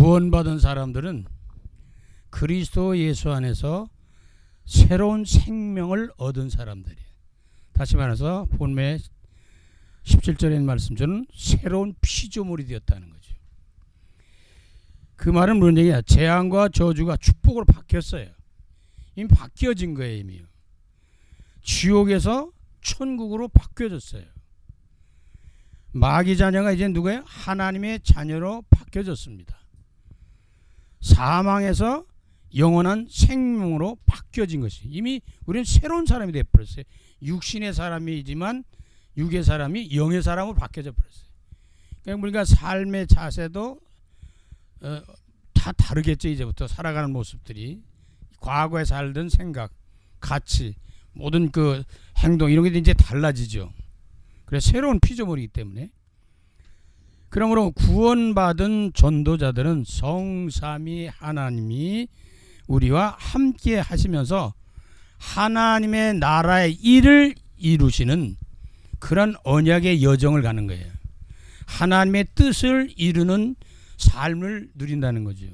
구원받은 사람들은 그리스도 예수 안에서 새로운 생명을 얻은 사람들이에요. 다시 말해서 본문의 17절에 있는 말씀처럼 새로운 피조물이 되었다는 거죠. 그 말은 무슨 얘기야? 재앙과 저주가 축복으로 바뀌었어요. 이미 바뀌어진 거예요. 이미요. 지옥에서 천국으로 바뀌어졌어요. 마귀 자녀가 이제 누구예요? 하나님의 자녀로 바뀌어졌습니다. 사망에서 영원한 생명으로 바뀌어진 것이 이미 우리는 새로운 사람이 되어버렸어요. 육신의 사람이지만 육의 사람이 영의 사람으로 바뀌어져 버렸어요. 그러니까 우리가 삶의 자세도 다 다르겠죠. 이제부터 살아가는 모습들이 과거에 살던 생각, 가치, 모든 그 행동 이런 게 이제 달라지죠. 그래서 새로운 피조물이기 때문에. 그러므로 구원받은 전도자들은 성삼위 하나님이 우리와 함께 하시면서 하나님의 나라의 일을 이루시는 그런 언약의 여정을 가는 거예요. 하나님의 뜻을 이루는 삶을 누린다는 거죠.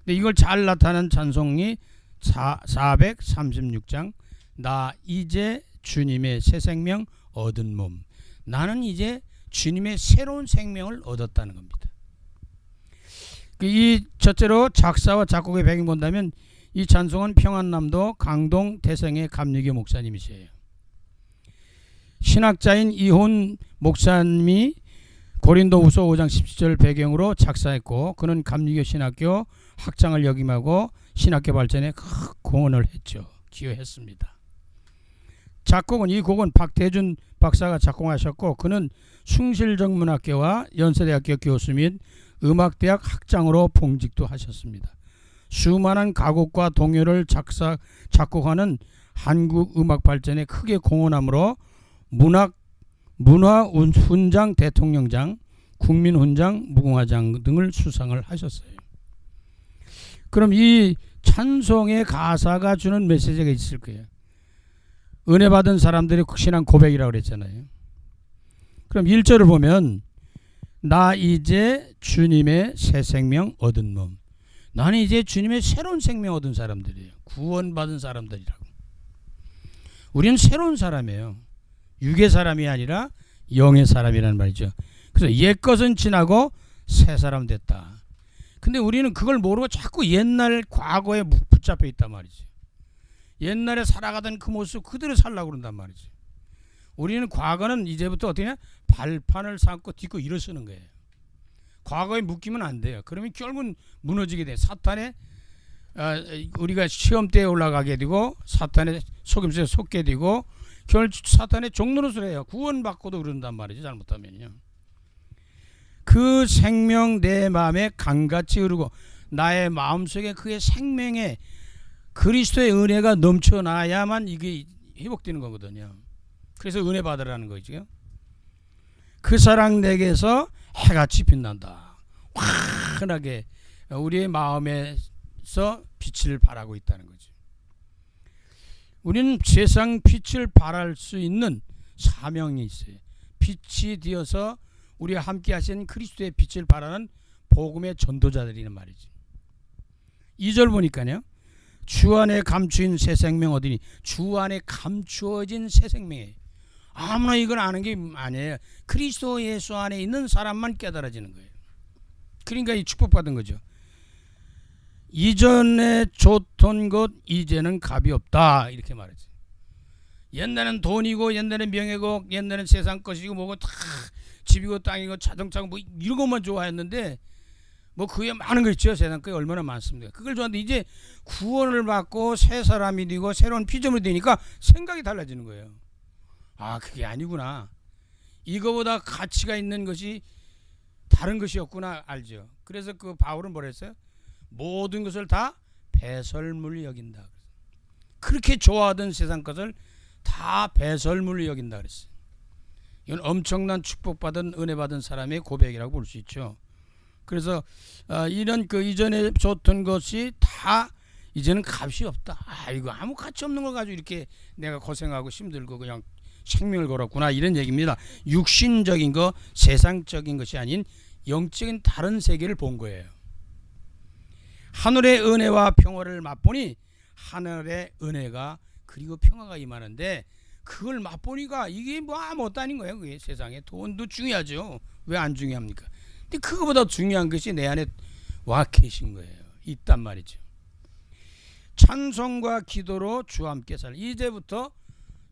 근데 이걸 잘 나타낸 찬송이 436장 나 이제 주님의 새 생명 얻은 몸. 나는 이제 주님의 새로운 생명을 얻었다는 겁니다. 이 첫째로 작사와 작곡의 배경 본다면 이 찬송은 평안남도 강동 태생의 감리교 목사님이세요. 신학자인 이혼 목사님이 고린도후서 5장 17절 배경으로 작사했고 그는 감리교 신학교 학장을 역임하고 신학교 발전에 큰 공헌을 했죠. 기여했습니다. 작곡은 이 곡은 박태준 박사가 작곡하셨고 그는 숭실정문학교와 연세대학교 교수 및 음악대학 학장으로 봉직도 하셨습니다. 수많은 가곡과 동요를 작곡하는 한국 음악 발전에 크게 공헌함으로 문화훈장 대통령장, 국민훈장, 무궁화장 등을 수상을 하셨어요. 그럼 이 찬송의 가사가 주는 메시지가 있을 거예요. 은혜 받은 사람들의 신앙 고백이라고 그랬잖아요. 그럼 1절을 보면 나 이제 주님의 새 생명 얻은 몸. 나는 이제 주님의 새로운 생명 얻은 사람들이에요. 구원받은 사람들이라고. 우리는 새로운 사람이에요. 육의 사람이 아니라 영의 사람이라는 말이죠. 그래서 옛것은 지나고 새 사람 됐다. 근데 우리는 그걸 모르고 자꾸 옛날 과거에 붙잡혀 있단 말이죠. 옛날에 살아가던 그 모습 그대로 살려고 그런단 말이죠. 우리는 과거는 이제부터 어떻게 하냐? 발판을 삼고 딛고 일어서는 거예요. 과거에 묶이면 안 돼요. 그러면 결국은 무너지게 돼요. 사탄의 우리가 시험대에 올라가게 되고 사탄의 속임수에 속게 되고 결국 사탄의 종노릇을 해요. 구원받고도 그런단 말이죠. 잘못하면요. 그 생명 내 마음에 강같이 흐르고 나의 마음속에 그의 생명에 그리스도의 은혜가 넘쳐나야만 이게 회복되는 거거든요. 그래서 은혜 받으라는 거죠. 그 사랑 내게서 해같이 빛난다. 환하게 우리의 마음에서 빛을 발하고 있다는 거죠. 우리는 세상 빛을 발할 수 있는 사명이 있어요. 빛이 되어서 우리와 함께 하신 그리스도의 빛을 발하는 복음의 전도자들이란 말이죠. 2절 보니까요. 주 안에 감추인 새 생명 얻으니 주 안에 감추어진 새 생명이에요. 아무나 이걸 아는 게 아니에요. 그리스도 예수 안에 있는 사람만 깨달아지는 거예요. 그러니까 이 축복받은 거죠. 이전에 좋던 것 이제는 값이 없다 이렇게 말하죠. 옛날엔 돈이고 옛날엔 명예고 옛날엔 세상 것이고 뭐고 다 집이고 땅이고 자동차고 뭐 이런 것만 좋아했는데 뭐 그게 많은 거 있죠. 세상 게 얼마나 많습니까. 그걸 좋아하는데 이제 구원을 받고 새 사람이 되고 새로운 피조물이 되니까 생각이 달라지는 거예요. 아 그게 아니구나. 이거보다 가치가 있는 것이 다른 것이었구나 알죠. 그래서 그 바울은 뭐라 했어요? 모든 것을 다 배설물 여긴다. 그렇게 좋아하던 세상 것을 다 배설물 여긴다 그랬어요. 이건 엄청난 축복받은 은혜 받은 사람의 고백이라고 볼 수 있죠. 그래서 이런 그 이전에 좋던 것이 다 이제는 값이 없다. 아 이거 아무 가치 없는 걸 가지고 이렇게 내가 고생하고 힘들고 그냥 생명을 걸었구나 이런 얘기입니다. 육신적인 거 세상적인 것이 아닌 영적인 다른 세계를 본 거예요. 하늘의 은혜와 평화를 맛보니 하늘의 은혜가 그리고 평화가 임하는데 그걸 맛보니까 이게 뭐 아무것도 아닌 거예요. 그게 세상에 돈도 중요하죠. 왜 안 중요합니까? 근데 그거보다 중요한 것이 내 안에 와 계신 거예요. 있단 말이죠. 찬송과 기도로 주와 함께 살. 이제부터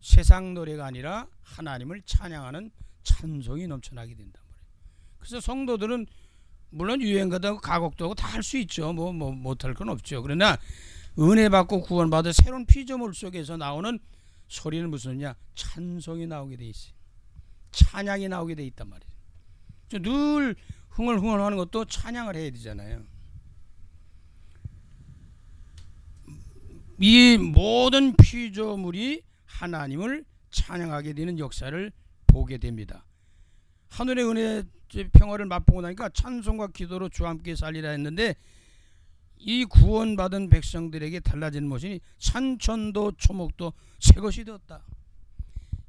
세상 노래가 아니라 하나님을 찬양하는 찬송이 넘쳐나게 된단 말이에요. 그래서 성도들은 물론 유행가도 하고 가곡도 하고 다 할 수 있죠. 뭐 못할 건 없죠. 그러나 은혜 받고 구원받아 새로운 피조물 속에서 나오는 소리는 무슨냐? 찬송이 나오게 돼 있어요. 찬양이 나오게 돼 있단 말이에요. 늘 흥얼흥얼하는 것도 찬양을 해야 되잖아요. 이 모든 피조물이 하나님을 찬양하게 되는 역사를 보게 됩니다. 하늘의 은혜 평화를 맛보고 나니까 찬송과 기도로 주와 함께 살리라 했는데 이 구원받은 백성들에게 달라지는 것이 산천도 초목도 새 것이 되었다.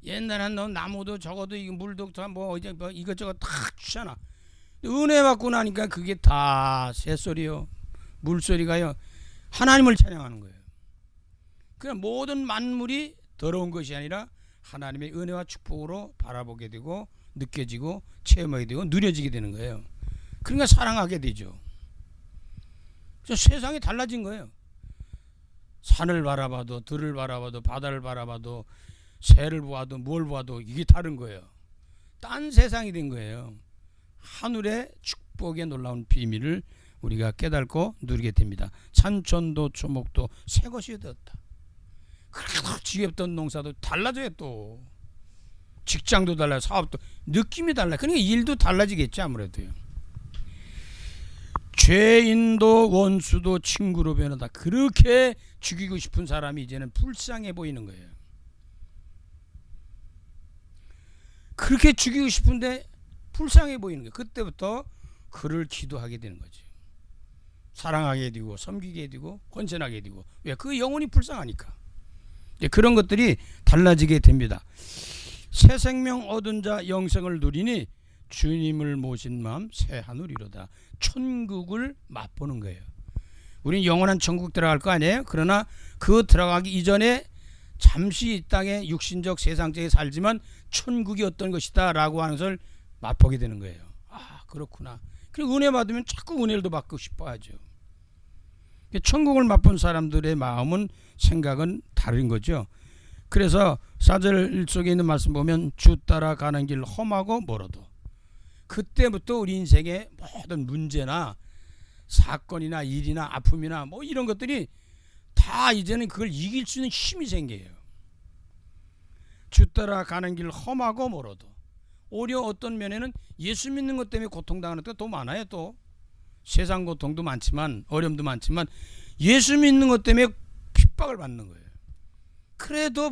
옛날엔 너 나무도 적어도 물도 뭐 이것저것 다 주잖아. 은혜 받고 나니까 그게 다 새소리요, 물소리가요, 하나님을 찬양하는 거예요. 그냥 모든 만물이 더러운 것이 아니라 하나님의 은혜와 축복으로 바라보게 되고 느껴지고 체험하게 되고 누려지게 되는 거예요. 그러니까 사랑하게 되죠. 세상이 달라진 거예요. 산을 바라봐도 들을 바라봐도 바다를 바라봐도 새를 보아도 뭘 보아도 이게 다른 거예요. 딴 세상이 된 거예요. 하늘의 축복의 놀라운 비밀을 우리가 깨닫고 누리게 됩니다. 산천도 초목도 새 것이 되었다. 그래도 지겹던 농사도 달라져요. 또 직장도 달라요. 사업도 느낌이 달라요. 그러니까 일도 달라지겠지 아무래도요. 죄인도 원수도 친구로 변하다. 그렇게 죽이고 싶은 사람이 이제는 불쌍해 보이는 거예요. 그렇게 죽이고 싶은데 불쌍해 보이는 거예요. 그때부터 그를 기도하게 되는 거죠. 사랑하게 되고 섬기게 되고 헌신하게 되고. 왜? 그 영혼이 불쌍하니까. 그런 것들이 달라지게 됩니다. 새 생명 얻은 자 영생을 누리니 주님을 모신 마음 새 하늘이로다. 천국을 맛보는 거예요. 우리는 영원한 천국 들어갈 거 아니에요? 그러나 그 들어가기 이전에 잠시 이 땅에 육신적 세상적에 살지만 천국이 어떤 것이다 라고 하는 것을 맛보게 되는 거예요. 아 그렇구나. 그리고 은혜 받으면 자꾸 은혜를 더 받고 싶어 하죠. 천국을 맛본 사람들의 마음은 생각은 다른 거죠. 그래서 4절 속에 있는 말씀 보면 주 따라 가는 길 험하고 멀어도 그때부터 우리 인생의 모든 문제나 사건이나 일이나 아픔이나 뭐 이런 것들이 다 이제는 그걸 이길 수 있는 힘이 생겨요. 주 따라 가는 길 험하고 멀어도 오히려 어떤 면에는 예수 믿는 것 때문에 고통당하는 때가 더 많아요. 또 세상 고통도 많지만 어려움도 많지만 예수 믿는 것 때문에 핍박을 받는 거예요. 그럼에도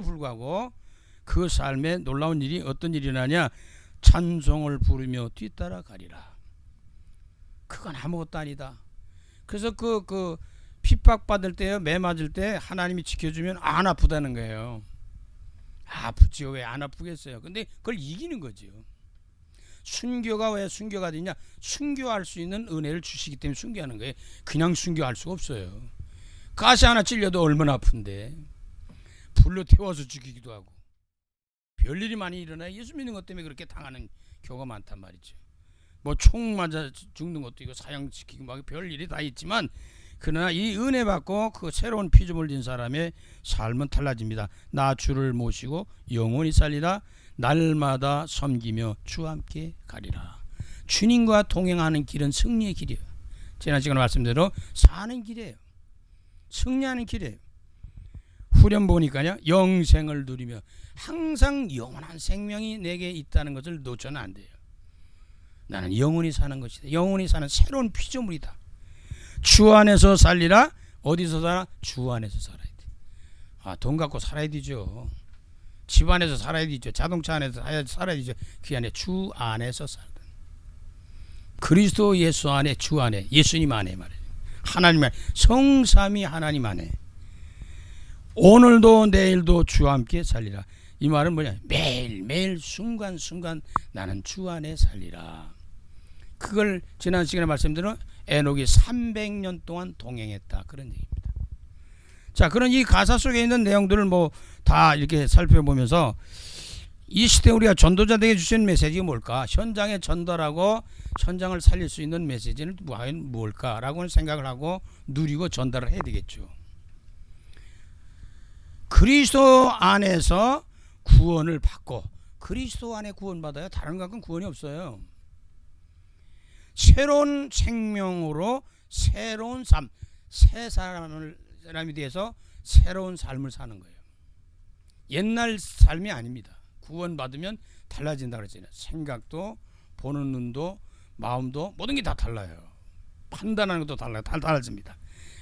불구하고 그 삶에 놀라운 일이 어떤 일이 나냐? 찬송을 부르며 뒤따라 가리라. 그건 아무것도 아니다. 그래서 그 핍박받을 때요, 매 맞을 때 하나님이 지켜주면 안 아프다는 거예요. 아프지요. 왜 안 아프겠어요? 근데 그걸 이기는 거죠. 순교가 왜 순교가 되냐? 순교할 수 있는 은혜를 주시기 때문에 순교하는 거예요. 그냥 순교할 수가 없어요. 가시 하나 찔려도 얼마나 아픈데 불로 태워서 죽이기도 하고 별일이 많이 일어나요. 예수 믿는 것 때문에 그렇게 당하는 경우가 많단 말이죠. 뭐 총 맞아 죽는 것도 있고 사형시키고 막 별일이 다 있지만 그러나 이 은혜 받고 그 새로운 피조물 진 사람의 삶은 달라집니다. 나 주를 모시고 영원히 살리라. 날마다 섬기며 주와 함께 가리라. 주님과 동행하는 길은 승리의 길이에요. 지난 시간에 말씀대로 사는 길이에요. 승리하는 길이에요. 후렴 보니까요, 영생을 누리며 항상 영원한 생명이 내게 있다는 것을 놓쳐는 안 돼요. 나는 영원히 사는 것이다. 영원히 사는 새로운 피조물이다. 주 안에서 살리라. 어디서 살아? 주 안에서 살아야 돼. 돈 갖고 살아야 되죠. 집 안에서 살아야 되죠. 자동차 안에서 살아야 되죠. 그 안에 주 안에서 살다. 그리스도 예수 안에, 주 안에, 예수님 안에 말이에요. 하나님 안에, 성삼위 하나님 안에. 오늘도 내일도 주와 함께 살리라. 이 말은 뭐냐? 매일매일 순간순간 나는 주 안에 살리라. 그걸 지난 시간에 말씀드린 에녹이 300년 동안 동행했다, 그런 얘기입니다. 자, 그런 이 가사 속에 있는 내용들을 뭐 다 이렇게 살펴보면서 이 시대 우리가 전도자들에게 주신 메시지가 뭘까? 현장에 전달하고 현장을 살릴 수 있는 메시지는 과연 뭘까라고 생각을 하고 누리고 전달을 해야 되겠죠. 그리스도 안에서 구원을 받고, 그리스도 안에 구원받아야 다른 것은 구원이 없어요. 새로운 생명으로 새로운 삶, 새 사람이 돼서 새로운 삶을 사는 거예요. 옛날 삶이 아닙니다. 구원받으면 달라진다 그랬잖아요. 생각도, 보는 눈도, 마음도, 모든 게 다 달라요. 판단하는 것도 달라요. 다 달라집니다.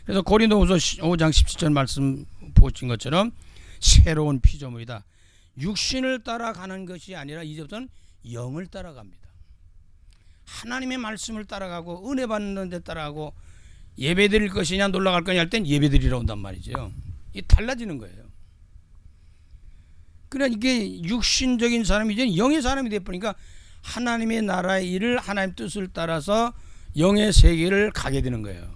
그래서 고린도후서 5장 17절 말씀 보신 것처럼 새로운 피조물이다. 육신을 따라가는 것이 아니라 이제부터는 영을 따라갑니다. 하나님의 말씀을 따라가고 은혜 받는 데 따라가고, 예배 드릴 것이냐 놀러 갈 거냐 할 땐 예배 드리러 온단 말이죠. 이게 달라지는 거예요. 그러니까 이게 육신적인 사람이 이제 영의 사람이 되어버리니까 하나님의 나라의 일을, 하나님 뜻을 따라서 영의 세계를 가게 되는 거예요.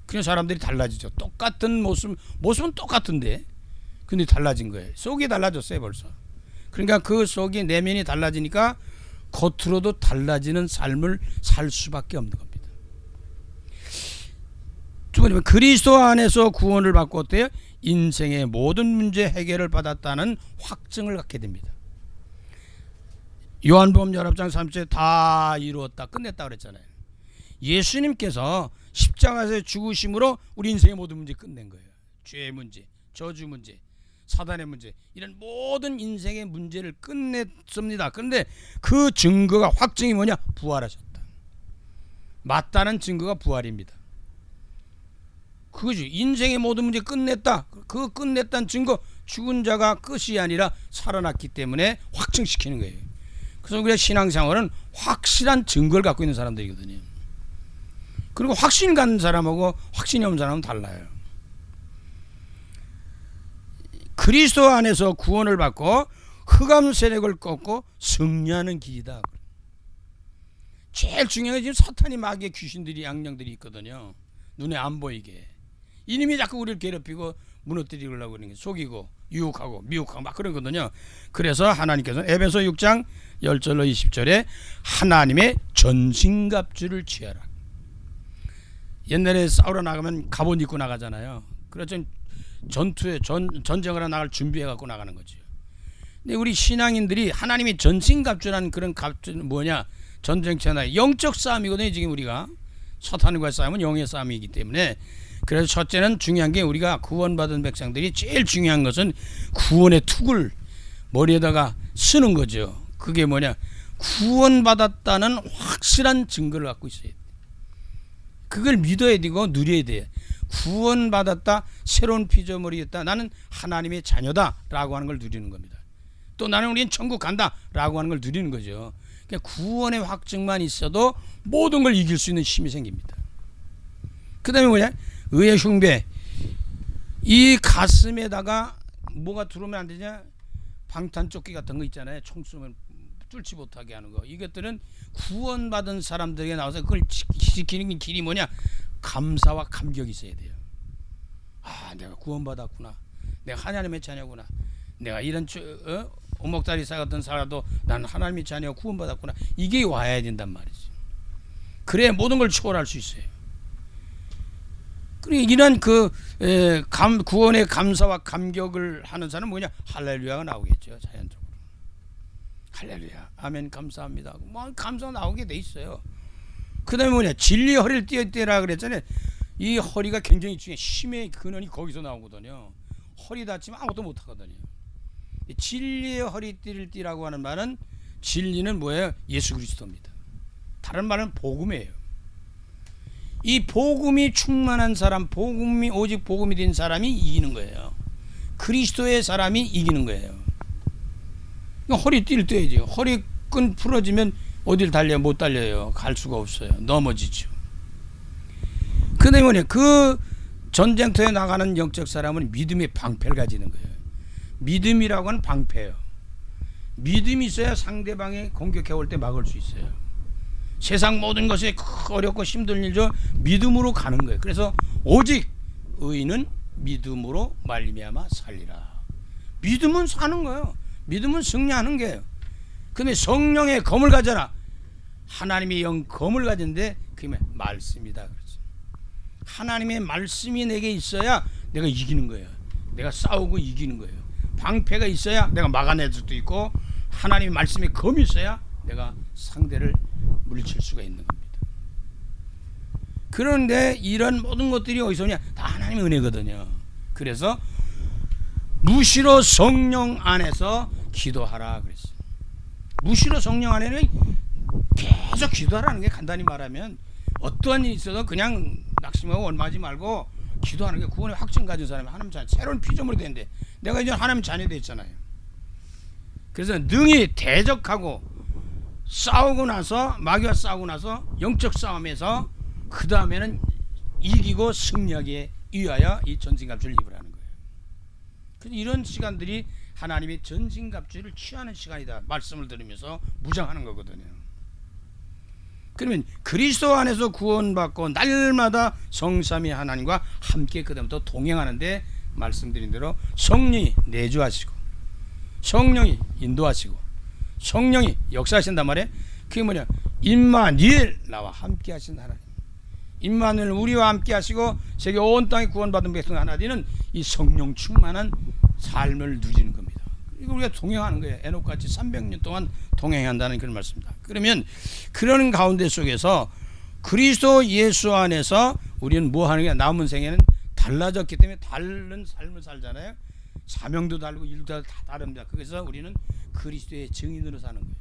그런 사람들이 달라지죠. 똑같은 모습은 똑같은데 근데 달라진 거예요. 속이 달라졌어요 벌써. 그러니까 그 속이, 내면이 달라지니까 겉으로도 달라지는 삶을 살 수밖에 없는 겁니다. 두 번째는 그리스도 안에서 구원을 받고 어때요? 인생의 모든 문제 해결을 받았다는 확증을 갖게 됩니다. 요한복음 19장 30절에 다 이루었다, 끝냈다 그랬잖아요. 예수님께서 십자가에서 죽으심으로 우리 인생의 모든 문제 끝낸 거예요. 죄의 문제, 저주 문제, 사단의 문제, 이런 모든 인생의 문제를 끝냈습니다. 그런데 그 증거가, 확증이 뭐냐? 부활하셨다. 맞다는 증거가 부활입니다. 그거지. 인생의 모든 문제 끝냈다. 그 끝냈다는 증거, 죽은 자가 끝이 아니라 살아났기 때문에 확증시키는 거예요. 그래서 우리가 신앙생활은 확실한 증거를 갖고 있는 사람들이거든요. 그리고 확신 갖는 사람하고 확신이 없는 사람은 달라요. 그리스도 안에서 구원을 받고 흑암 세력을 꺾고 승리하는 길이다. 제일 중요한 게 지금 사탄이, 마귀의 귀신들이, 악령들이 있거든요. 눈에 안 보이게. 이놈이 자꾸 우리를 괴롭히고 무너뜨리려고 그러는 게, 속이고 유혹하고 미혹하고 막 그러거든요. 그래서 하나님께서 에베소 6장 10절로 20절에 하나님의 전신갑주를 취하라. 옛날에 싸우러 나가면 갑옷 입고 나가잖아요. 그래서 전투에 전쟁을 하러 나갈 준비해 갖고 나가는 거죠. 근데 우리 신앙인들이 하나님의 전신갑주라는 그런 갑주는 뭐냐? 전쟁터나 영적 싸움이거든요. 지금 우리가 사탄과의 싸움은 영의 싸움이기 때문에, 그래서 첫째는 중요한 게, 우리가 구원받은 백성들이 제일 중요한 것은 구원의 툭을 머리에다가 쓰는 거죠. 그게 뭐냐? 구원받았다는 확실한 증거를 갖고 있어야 돼. 그걸 믿어야 되고 누려야 돼. 구원받았다, 새로운 피조물이었다, 나는 하나님의 자녀다 라고 하는 걸 누리는 겁니다. 또 나는 우리는 천국 간다 라고 하는 걸 누리는 거죠. 그러니까 구원의 확증만 있어도 모든 걸 이길 수 있는 힘이 생깁니다. 그 다음에 뭐냐? 의의 흉배. 이 가슴에다가 뭐가 들어오면 안 되냐? 방탄조끼 같은 거 있잖아요. 총 쏘면 뚫지 못하게 하는 거. 이것들은 구원받은 사람들에게 나와서 그걸 지키는 길이 뭐냐? 감사와 감격이 있어야 돼요. 아, 내가 구원받았구나. 내가 하나님의 자녀구나. 내가 이런 오목다리 싸갔던 살아도 난 하나님의 자녀 구원받았구나. 이게 와야 된단 말이지. 그래야 모든 걸 초월할 수 있어요. 그러니까 이런 구원의 감사와 감격을 하는 사람은 뭐냐? 할렐루야가 나오겠죠. 자연적으로. 할렐루야, 아멘, 감사합니다. 뭐 감사 나오게 돼 있어요. 그 다음에 뭐냐? 진리 허리를 띄어라 그랬잖아요. 이 허리가 굉장히 중요해. 힘의 근원이 거기서 나오거든요. 허리 다치면 아무것도 못하거든요. 진리의 허리띠를 띠라고 하는 말은, 진리는 뭐예요? 예수 그리스도입니다. 다른 말은 복음이에요. 이 복음이 충만한 사람, 오직 복음이 된 사람이 이기는 거예요. 그리스도의 사람이 이기는 거예요. 허리띠를 떼야죠. 허리끈 풀어지면 어딜 달려요? 못 달려요. 갈 수가 없어요. 넘어지죠. 그 때문에 그 전쟁터에 나가는 영적 사람은 믿음의 방패를 가지는 거예요. 믿음이라고 하는 방패예요. 믿음이 있어야 상대방이 공격해 올 때 막을 수 있어요. 세상 모든 것에 어렵고 힘든 일도 믿음으로 가는 거예요. 그래서 오직 의인은 믿음으로 말미암아 살리라. 믿음은 사는 거예요. 믿음은 승리하는 거예요. 근데 성령의 검을 가져라. 하나님의 영 검을 가졌는데 그게 말씀이다. 그렇죠. 하나님의 말씀이 내게 있어야 내가 이기는 거예요. 내가 싸우고 이기는 거예요. 방패가 있어야 내가 막아낼 수도 있고, 하나님의 말씀의 검이 있어야 내가 상대를 물리칠 수가 있는 겁니다. 그런데 이런 모든 것들이 어디서 오냐? 다 하나님의 은혜거든요. 그래서 무시로 성령 안에서 기도하라 그랬어요. 무시로 성령 안에는 계속 기도하라는 게, 간단히 말하면 어떠한 일이 있어도 그냥 낙심하고 원망하지 말고 기도하는 게 구원의 확증 가진 사람이 하나님 자녀, 새로운 피조물이 되는데 내가 이제 하나님 자녀 됐잖아요. 그래서 능히 대적하고 싸우고 나서, 마귀와 싸우고 나서 영적 싸움에서 그 다음에는 이기고 승리하기 위하여 이 전신갑주를 입으라는 거예요. 그래서 이런 시간들이 하나님의 전신갑주를 취하는 시간이다. 말씀을 들으면서 무장하는 거거든요. 그러면 그리스도 안에서 구원받고 날마다 성삼위 하나님과 함께 그다음부터 동행하는데, 말씀드린 대로 성령이 내주하시고 성령이 인도하시고 성령이 역사하신단 말이에요. 그게 뭐냐? 임마누엘, 나와 함께 하신 하나님. 임마누엘, 우리와 함께 하시고 세계 온 땅에 구원받은 백성 하나 되는 이 성령 충만한 삶을 누리는 겁니다. 이거 우리가 동행하는 거예요. 에녹같이 300년 동안 동행한다는 그런 말씀입니다. 그러면 그런 가운데 속에서 그리스도 예수 안에서 우리는 뭐 하는 게, 남은 생에는 달라졌기 때문에 다른 삶을 살잖아요. 사명도 다르고 일도 다 다릅니다. 그래서 우리는 그리스도의 증인으로 사는 거예요.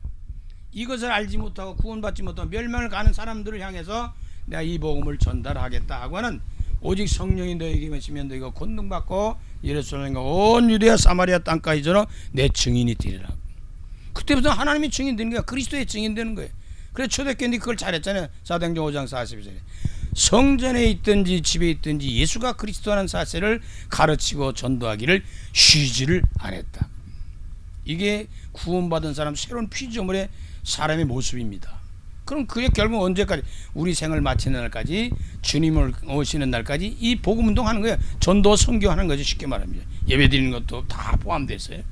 이것을 알지 못하고 구원받지 못하고 멸망을 가는 사람들을 향해서 내가 이 복음을 전달하겠다 하고는, 오직 성령이 너에게 임하시면 너희가 권능받고 예루살렘과 온 유대와 사마리아 땅까지 저러 내 증인이 되리라. 그때부터 하나님의 증인 되는 거야. 그리스도의 증인 되는 거예요. 그래서 초대교인들이 그걸 잘했잖아요. 사도행전 5장 42절에 성전에 있든지 집에 있든지 예수가 그리스도라는 사실을 가르치고 전도하기를 쉬지를 않았다. 이게 구원받은 사람, 새로운 피조물의 사람의 모습입니다. 그럼 그게 결국 언제까지? 우리 생을 마치는 날까지, 주님을 오시는 날까지 이 복음 운동하는 거예요. 전도 선교하는 거죠. 쉽게 말하면 예배 드리는 것도 다 포함되어 있어요.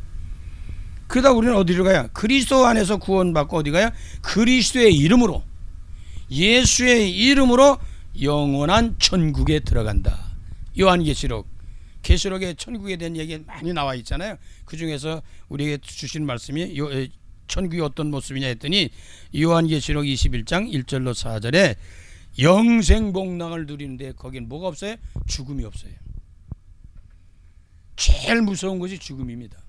그러다 우리는 어디로 가요? 그리스도 안에서 구원받고 어디 가요? 그리스도의 이름으로, 예수의 이름으로 영원한 천국에 들어간다. 요한계시록, 계시록에 천국에 대한 얘기 많이 나와 있잖아요. 그 중에서 우리에게 주신 말씀이 천국이 어떤 모습이냐 했더니, 요한계시록 21장 1절로 4절에 영생복락을 누리는데 거긴 뭐가 없어요? 죽음이 없어요. 제일 무서운 것이 죽음입니다.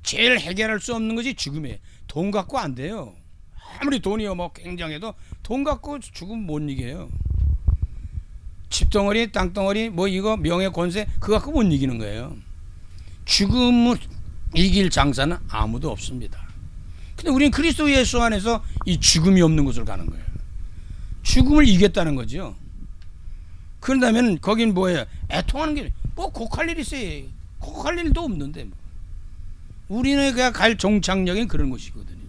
제일 해결할 수 없는 것이 죽음이에요. 돈 갖고 안 돼요. 아무리 돈이 뭐 굉장해도 돈 갖고 죽음 못 이겨요. 집덩어리, 땅덩어리, 뭐 이거 명예, 권세, 그거 갖고 못 이기는 거예요. 죽음을 이길 장사는 아무도 없습니다. 근데 우리는 그리스도 예수 안에서 이 죽음이 없는 곳을 가는 거예요. 죽음을 이겼다는 거죠. 그런다면 거긴 뭐예요? 애통하는 게 뭐 곡할 일 있어요. 곡할 일도 없는데 뭐. 우리는 그냥 갈 종착역인 그런 곳이거든요.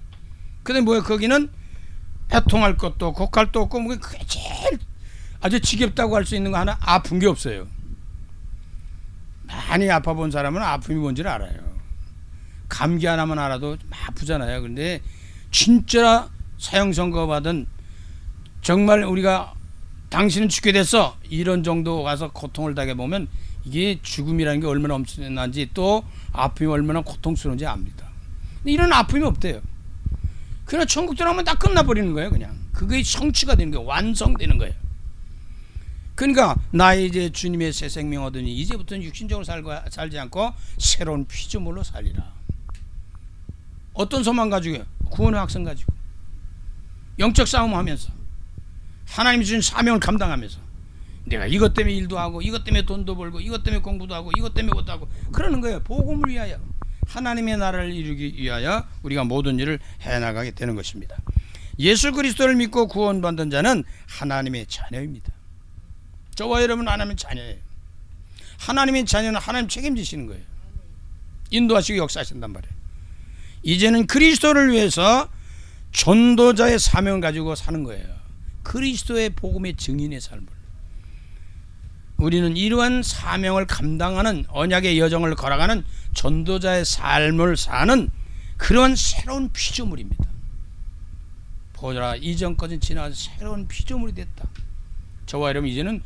근데 뭐예요? 거기는 애통할 것도 곡할도 없고, 뭐 그게 제일 아주 지겹다고 할 수 있는 거 하나, 아픈 게 없어요. 많이 아파본 사람은 아픔이 뭔지를 알아요. 감기 하나만 알아도 아프잖아요. 근데 진짜 사형 선고 받은, 정말 우리가 당신은 죽게 됐어 이런 정도 가서 고통을 당해보면 이게 죽음이라는 게 얼마나 엄청난지, 또 아픔이 얼마나 고통스러운지 압니다. 근데 이런 아픔이 없대요. 그러나 천국 들어가면 다 끝나버리는 거예요. 그냥 그게 성취가 되는 거예요. 완성되는 거예요. 그러니까 나 이제 주님의 새 생명 얻으니 이제부터는 육신적으로 살지 않고 새로운 피조물로 살리라. 어떤 소망 가지고요? 구원의 확신 가지고, 영적 싸움하면서, 하나님이 주신 사명을 감당하면서, 내가 이것 때문에 일도 하고, 이것 때문에 돈도 벌고, 이것 때문에 공부도 하고, 이것 때문에 것도 하고, 그러는 거예요. 복음을 위하여, 하나님의 나라를 이루기 위하여 우리가 모든 일을 해나가게 되는 것입니다. 예수 그리스도를 믿고 구원받은 자는 하나님의 자녀입니다. 저와 여러분 하나님의 자녀예요. 하나님의 자녀는 하나님 책임지시는 거예요. 인도하시고 역사하신단 말이에요. 이제는 그리스도를 위해서 전도자의 사명을 가지고 사는 거예요. 그리스도의 복음의 증인의 삶을. 우리는 이러한 사명을 감당하는 언약의 여정을 걸어가는 전도자의 삶을 사는 그러한 새로운 피조물입니다. 보라, 이전까지 지나서 새로운 피조물이 됐다. 저와 여러분 이제는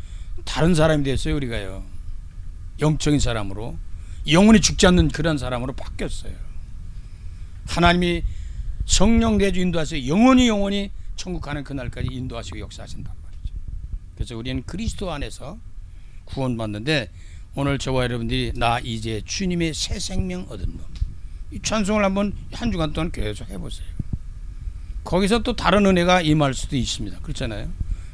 다른 사람이 됐어요. 우리가요, 영적인 사람으로, 영원히 죽지 않는 그런 사람으로 바뀌었어요. 하나님이 성령 내주 인도하셔서 영원히 천국 가는 그날까지 인도하시고 역사하신단 말이죠. 그래서 우리는 그리스도 안에서 구원받는데, 오늘 저와 여러분들이 나 이제 주님의 새 생명 얻은 몸, 이 찬송을 한번 한 주간 동안 계속 해보세요. 거기서 또 다른 은혜가 임할 수도 있습니다. 그렇잖아요.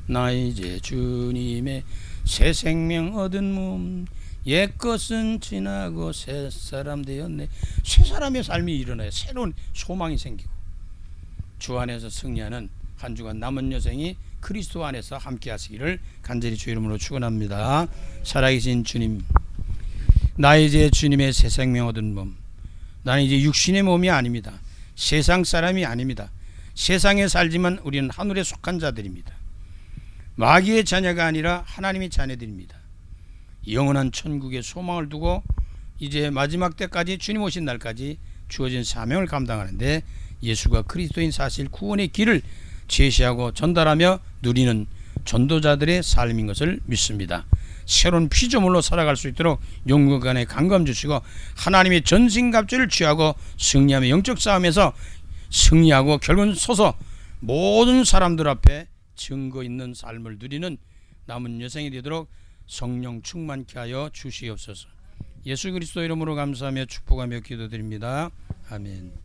나 이제 주님의 새 생명 얻은 몸, 옛것은 지나고 새 사람 되었네. 새 사람의 삶이 일어나요. 새로운 소망이 생기고, 주 안에서 승리하는 한 주간 남은 여생이 그리스도 안에서 함께 하시기를 간절히 주 이름으로 축원합니다. 살아계신 주님, 나 이제 주님의 새 생명 얻은 몸, 나는 이제 육신의 몸이 아닙니다. 세상 사람이 아닙니다. 세상에 살지만 우리는 하늘에 속한 자들입니다. 마귀의 자녀가 아니라 하나님의 자녀들입니다. 영원한 천국의 소망을 두고 이제 마지막 때까지, 주님 오신 날까지 주어진 사명을 감당하는데, 예수가 그리스도인 사실 구원의 길을 제시하고 전달하며 누리는 전도자들의 삶인 것을 믿습니다. 새로운 피조물로 살아갈 수 있도록 영육간에 강감 주시고, 하나님의 전신갑주를 취하고 승리하며 영적 싸움에서 승리하고 결국은 서서 모든 사람들 앞에 증거 있는 삶을 누리는 남은 여생이 되도록 성령 충만케 하여 주시옵소서. 예수 그리스도 이름으로 감사하며 축복하며 기도드립니다. 아멘.